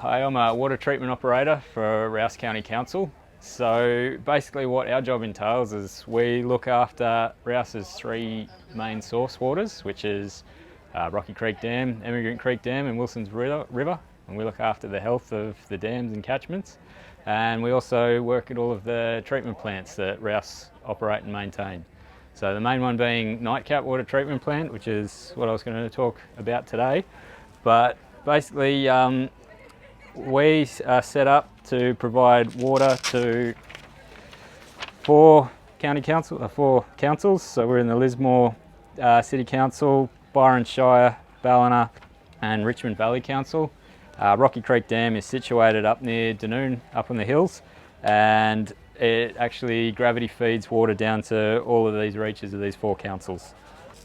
Hi, I'm a water treatment operator for Rouse County Council. So basically what our job entails is we look after Rouse's three main source waters, which is Rocky Creek Dam, Emigrant Creek Dam and Wilson's River. And we look after the health of the dams and catchments. And we also work at all of the treatment plants that Rouse operate and maintain. So the main one being Nightcap Water Treatment Plant, which is what I was going to talk about today. But basically we are set up to provide water to four councils. So we're in the Lismore City Council, Byron Shire, Ballina and Richmond Valley Council. Rocky Creek Dam is situated up near Dunoon, up on the hills, and it actually gravity feeds water down to all of these reaches of these four councils.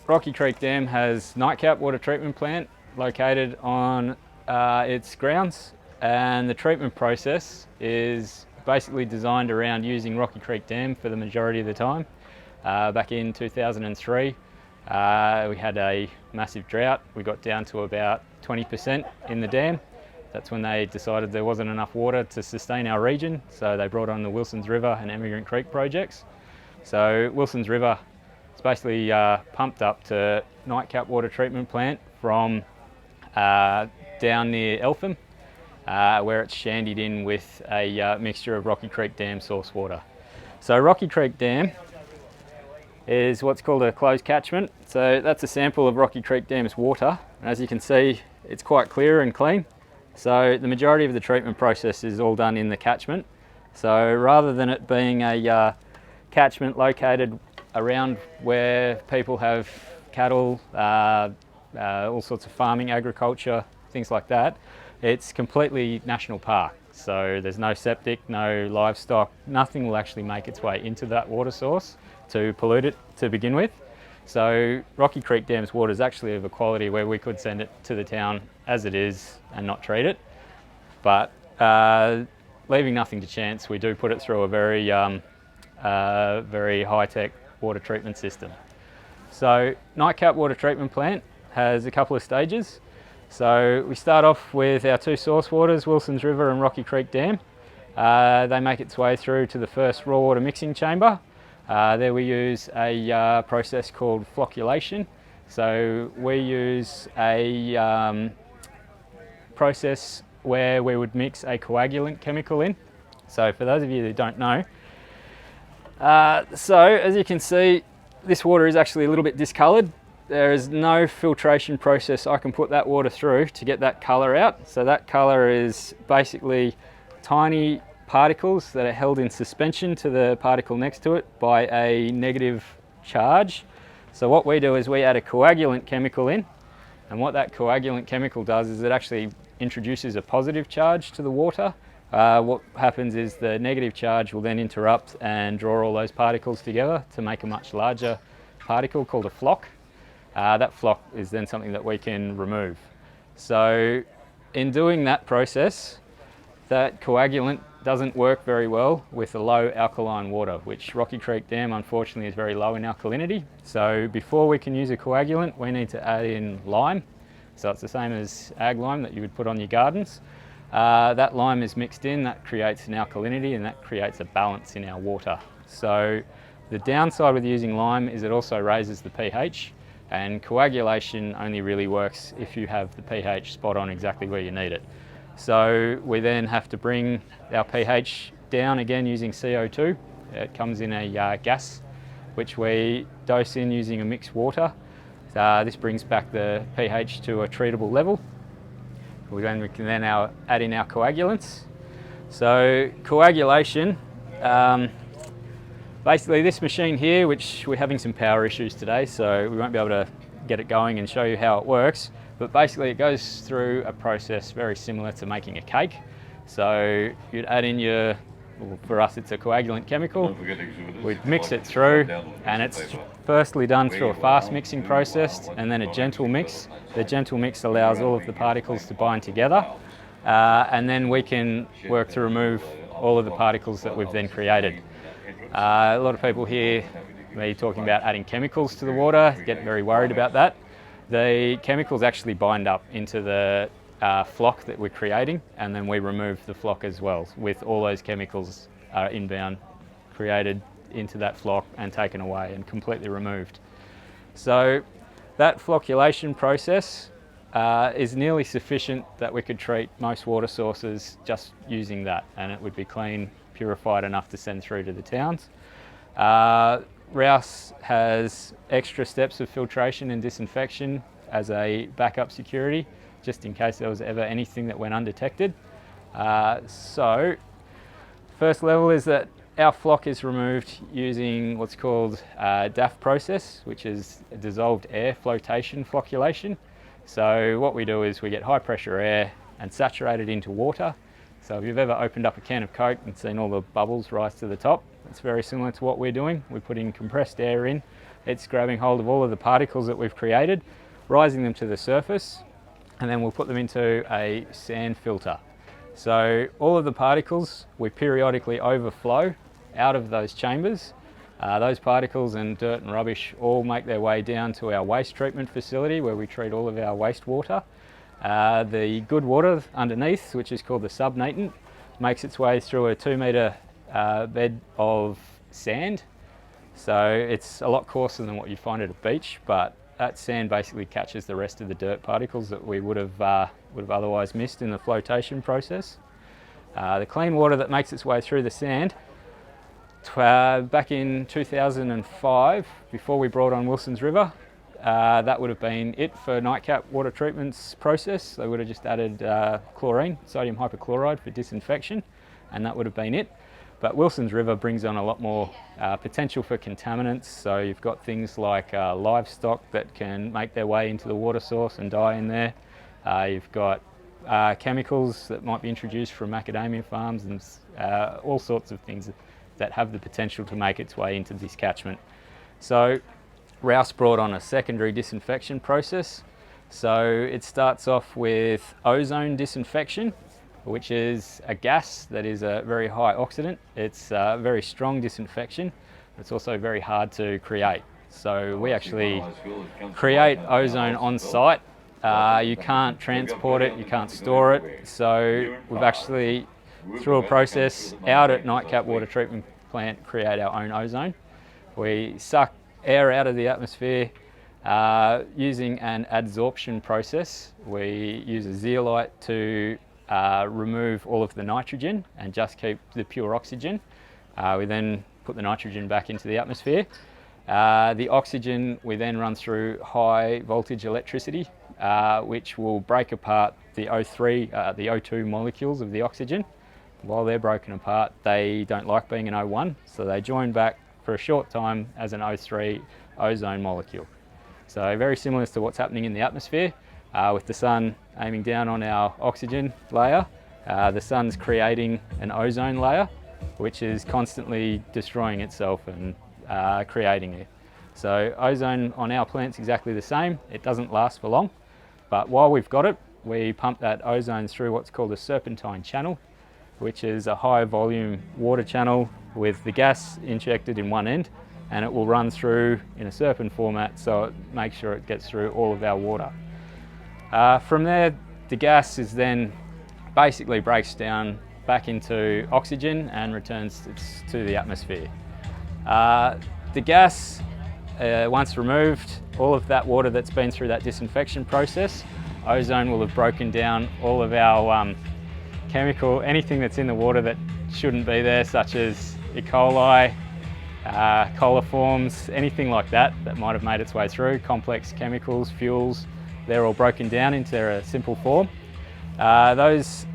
Rocky Creek Dam has Nightcap Water Treatment Plant located on its grounds, and the treatment process is basically designed around using Rocky Creek Dam for the majority of the time. Back in 2003 we had a massive drought. We got down to about 20% in the dam. That's when they decided there wasn't enough water to sustain our region, so they brought on the Wilson's River and Emigrant Creek projects. So Wilson's River is basically pumped up to Nightcap Water Treatment Plant from down near Eltham, where it's shandied in with a mixture of Rocky Creek Dam source water. So Rocky Creek Dam is what's called a closed catchment. So that's a sample of Rocky Creek Dam's water. And as you can see, it's quite clear and clean. So the majority of the treatment process is all done in the catchment. So rather than it being a catchment located around where people have cattle, all sorts of farming, agriculture, things like that, it's completely national park. So there's no septic, no livestock, nothing will actually make its way into that water source to pollute it to begin with. So Rocky Creek Dam's water is actually of a quality where we could send it to the town as it is and not treat it. But leaving nothing to chance, we do put it through a very high-tech water treatment system. So Nightcap Water Treatment Plant has a couple of stages. So we start off with our two source waters, Wilson's River and Rocky Creek Dam. They make its way through to the first raw water mixing chamber. There we use a process called flocculation. So we use a process where we would mix a coagulant chemical in. So for those of you that don't know, so as you can see, this water is actually a little bit discoloured. There is no filtration process I can put that water through to get that colour out. So that colour is basically tiny particles that are held in suspension to the particle next to it by a negative charge. So what we do is we add a coagulant chemical in, and what that coagulant chemical does is it actually introduces a positive charge to the water. What happens is the negative charge will then interrupt and draw all those particles together to make a much larger particle called a flock. That flock is then something that we can remove. So in doing that process, that coagulant doesn't work very well with a low alkaline water, which Rocky Creek Dam unfortunately is very low in alkalinity. So before we can use a coagulant, we need to add in lime. So it's the same as ag lime that you would put on your gardens. That lime is mixed in, that creates an alkalinity and that creates a balance in our water. So the downside with using lime is it also raises the pH, and coagulation only really works if you have the pH spot on exactly where you need it. So we then have to bring our pH down again using CO2. It comes in a gas which we dose in using a mixed water. This brings back the pH to a treatable level. We can then add in our coagulants. So coagulation, basically this machine here, which we're having some power issues today, so we won't be able to get it going and show you how it works. But basically it goes through a process very similar to making a cake. So you'd add in your, well, for us it's a coagulant chemical, we'd mix it through, and it's firstly done through a fast mixing process and then a gentle mix. The gentle mix allows all of the particles to bind together, and then we can work to remove all of the particles that we've then created. A lot of people hear me talking about adding chemicals to the water, get very worried about that. The chemicals actually bind up into the flock that we're creating, and then we remove the flock as well, with all those chemicals inbound created into that flock and taken away and completely removed. So that flocculation process is nearly sufficient that we could treat most water sources just using that, and it would be clean, purified enough to send through to the towns. ROUS has extra steps of filtration and disinfection as a backup security, just in case there was ever anything that went undetected. So first level is that our flock is removed using what's called DAF process, which is dissolved air flotation flocculation. So what we do is we get high pressure air and saturate it into water. So if you've ever opened up a can of Coke and seen all the bubbles rise to the top, it's very similar to what we're doing. We're putting compressed air in. It's grabbing hold of all of the particles that we've created, rising them to the surface, and then we'll put them into a sand filter. So all of the particles we periodically overflow out of those chambers. Those particles and dirt and rubbish all make their way down to our waste treatment facility where we treat all of our wastewater. The good water underneath, which is called the subnatant, makes its way through a 2 metre bed of sand. So it's a lot coarser than what you find at a beach, but that sand basically catches the rest of the dirt particles that we would have otherwise missed in the flotation process. The clean water that makes its way through the sand, back in 2005, before we brought on Wilson's River, that would have been it for nightcap water treatment's process. They would have just added chlorine, sodium hypochlorite for disinfection, and that would have been it. But Wilson's River brings on a lot more potential for contaminants. So you've got things like livestock that can make their way into the water source and die in there. You've got chemicals that might be introduced from macadamia farms and all sorts of things that have the potential to make its way into this catchment. So ROUS brought on a secondary disinfection process. So it starts off with ozone disinfection, which is a gas that is a very high oxidant. It's a very strong disinfection. It's also very hard to create. So we actually create ozone on site. You can't transport it, you can't store it. So we've actually, through a process out at Nightcap Water Treatment Plant, create our own ozone. We suck air out of the atmosphere using an adsorption process. We use a zeolite to remove all of the nitrogen and just keep the pure oxygen. We then put the nitrogen back into the atmosphere. The oxygen we then run through high voltage electricity, which will break apart the O2 molecules of the oxygen. While they're broken apart, they don't like being an O1, so they join back for a short time as an O3 ozone molecule. So very similar to what's happening in the atmosphere. With the sun aiming down on our oxygen layer, the sun's creating an ozone layer, which is constantly destroying itself and creating it. So ozone on our plant's exactly the same. It doesn't last for long, but while we've got it, we pump that ozone through what's called a serpentine channel, which is a high volume water channel with the gas injected in one end, and it will run through in a serpent format, so it makes sure it gets through all of our water. From there, the gas is then basically breaks down back into oxygen and returns to the atmosphere. The gas, once removed, all of that water that's been through that disinfection process, ozone will have broken down all of our anything that's in the water that shouldn't be there, such as E. coli, coliforms, anything like that might have made its way through, complex chemicals, fuels. They're all broken down into a simple form. Those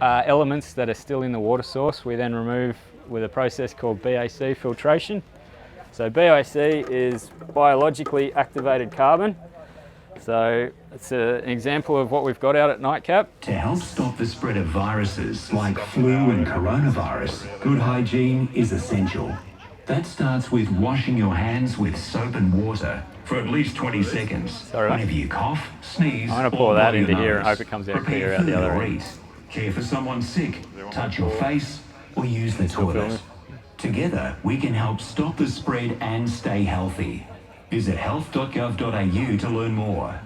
elements that are still in the water source, we then remove with a process called BAC filtration. So BAC is biologically activated carbon. So it's an example of what we've got out at Nightcap. To help stop the spread of viruses like flu and coronavirus, good hygiene is essential. That starts with washing your hands with soap and water for at least 20 seconds. Sorry. Whenever you cough, sneeze, I'm going to pour that into here and hope it comes out clear out the other end. Care for someone sick, touch your face, or use the toilet. Together, we can help stop the spread and stay healthy. Visit health.gov.au to learn more.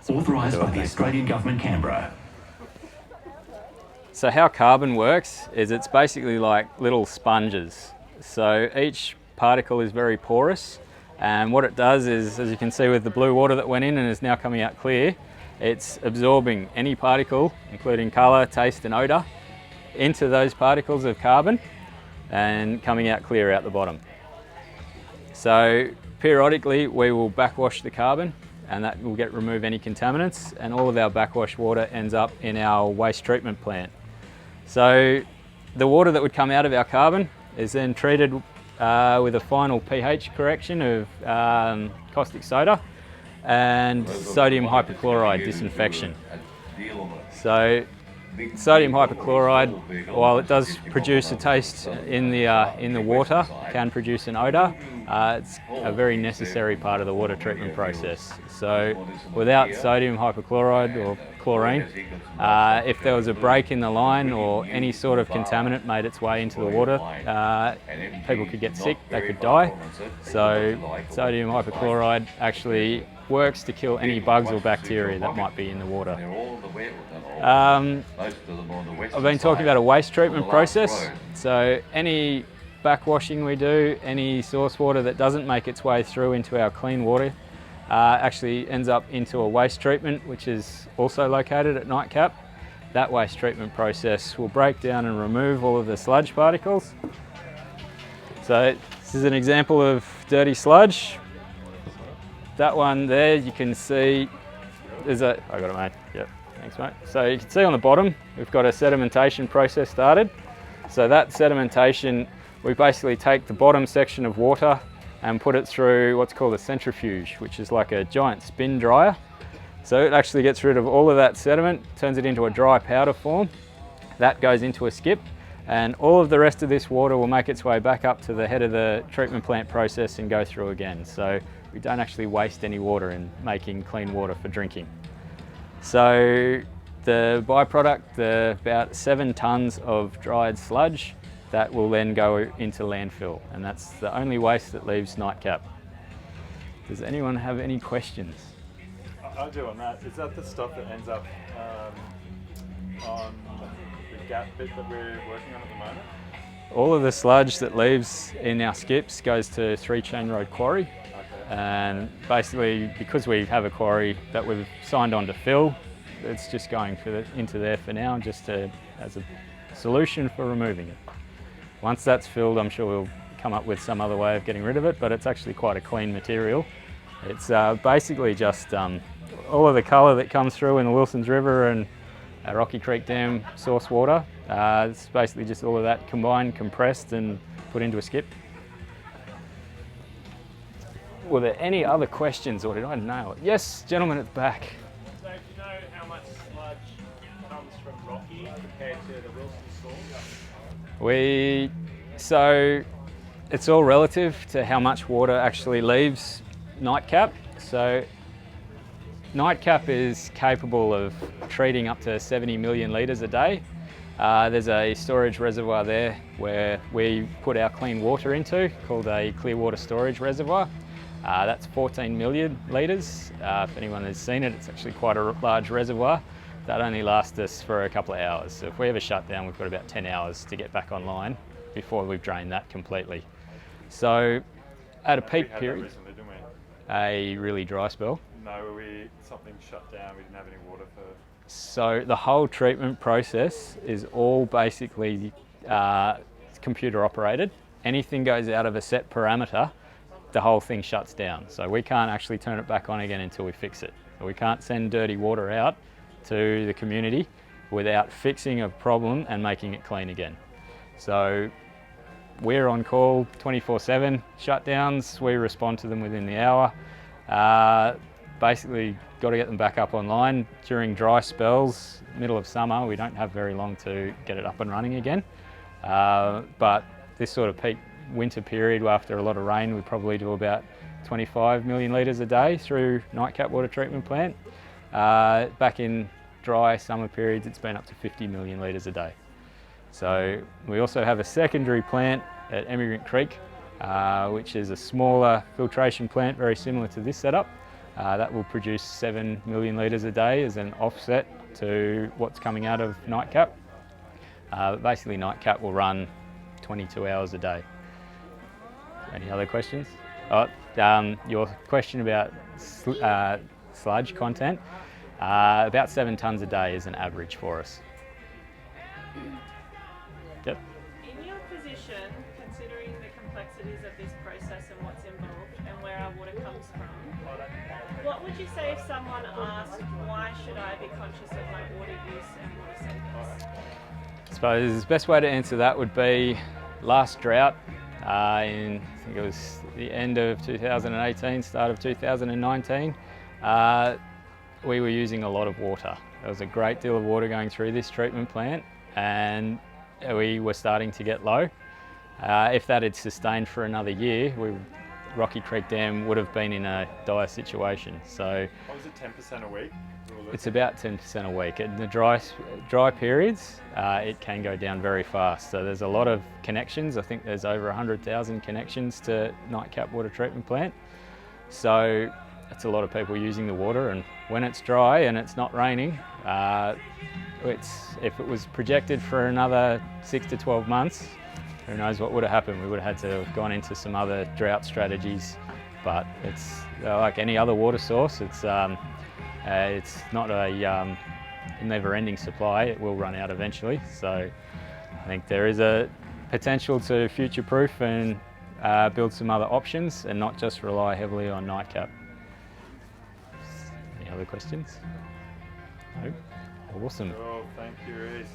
Authorised by the Australian Government, Canberra. So how carbon works is it's basically like little sponges. So each particle is very porous, and what it does is, as you can see with the blue water that went in and is now coming out clear, it's absorbing any particle, including colour, taste and odour, into those particles of carbon and coming out clear out the bottom. So periodically we will backwash the carbon, and that will remove any contaminants, and all of our backwash water ends up in our waste treatment plant. So the water that would come out of our carbon is then treated with a final pH correction of caustic soda and sodium hypochlorite disinfection. So sodium hypochlorite, while it does produce a taste in the water, can produce an odour, it's a very necessary part of the water treatment process. So without sodium hypochlorite or chlorine, if there was a break in the line or any sort of contaminant made its way into the water, people could get sick, they could die. So sodium hypochlorite actually works to kill any bugs or bacteria that might be in the water. I've been talking about a waste treatment process. So any backwashing we do, any source water that doesn't make its way through into our clean water actually ends up into a waste treatment, which is also located at Nightcap. That waste treatment process will break down and remove all of the sludge particles. So this is an example of dirty sludge. That one there, you can see, I got it, mate. Yep, thanks, mate. So you can see on the bottom, we've got a sedimentation process started. So that sedimentation, we basically take the bottom section of water and put it through what's called a centrifuge, which is like a giant spin dryer. So it actually gets rid of all of that sediment, turns it into a dry powder form. That goes into a skip, and all of the rest of this water will make its way back up to the head of the treatment plant process and go through again. So we don't actually waste any water in making clean water for drinking. So the byproduct, about 7 tonnes of dried sludge, that will then go into landfill, and that's the only waste that leaves Nightcap. Does anyone have any questions? I do on that. Is that the stuff that ends up on the gap bit that we're working on at the moment? All of the sludge that leaves in our skips goes to 3 Chain Road Quarry. Okay. And basically, because we have a quarry that we've signed on to fill, it's just going into there for now, just as a solution for removing it. Once that's filled, I'm sure we'll come up with some other way of getting rid of it, but it's actually quite a clean material. It's basically just all of the colour that comes through in the Wilsons River and Rocky Creek Dam source water. It's basically just all of that combined, compressed and put into a skip. Were there any other questions, or did I nail it? Yes, gentleman at the back. So do you know how much sludge comes from Rocky compared to the Wilson source? So it's all relative to how much water actually leaves Nightcap. So Nightcap is capable of treating up to 70 million litres a day. There's a storage reservoir there where we put our clean water into, called a clear water storage reservoir. That's 14 million litres. If anyone has seen it, it's actually quite a large reservoir. That only lasts us for a couple of hours. So if we ever shut down, we've got about 10 hours to get back online before we've drained that completely. So at a peak period, recently, didn't we? a really dry spell. No, something shut down, we didn't have any water for... So the whole treatment process is all basically computer operated. Anything goes out of a set parameter, the whole thing shuts down. So we can't actually turn it back on again until we fix it. So we can't send dirty water out to the community without fixing a problem and making it clean again. So we're on call 24/7 shutdowns. We respond to them within the hour. Basically got to get them back up online. During dry spells, middle of summer, we don't have very long to get it up and running again. But this sort of peak winter period, after a lot of rain, we probably do about 25 million litres a day through Nightcap Water Treatment Plant. Back in dry summer periods, it's been up to 50 million litres a day. So we also have a secondary plant at Emigrant Creek, which is a smaller filtration plant, very similar to this setup. That will produce 7 million litres a day as an offset to what's coming out of Nightcap. Basically, nightcap will run 22 hours a day. Any other questions? Your question about sludge content, about 7 tonnes a day is an average for us. Yep. In your position, considering the complexities of this process and what's involved and where our water comes from, what would you say if someone asked, why should I be conscious of my water use and water savings? I suppose the best way to answer that would be last drought in, I think it was the end of 2018, start of 2019, we were using a lot of water. There was a great deal of water going through this treatment plant and we were starting to get low. If that had sustained for another year, Rocky Creek Dam would have been in a dire situation. So What was it, 10% a week? it's about 10% a week. In the dry periods, it can go down very fast. So there's a lot of connections. I think there's over 100,000 connections to Nightcap Water Treatment Plant. So it's a lot of people using the water, and when it's dry and it's not raining, if it was projected for another 6 to 12 months, who knows what would have happened. We would have had to have gone into some other drought strategies, but it's like any other water source. It's not a never-ending supply. It will run out eventually. So I think there is a potential to future-proof and build some other options and not just rely heavily on Nightcap. Any other questions? No? Awesome. Oh, thank you, Rhys.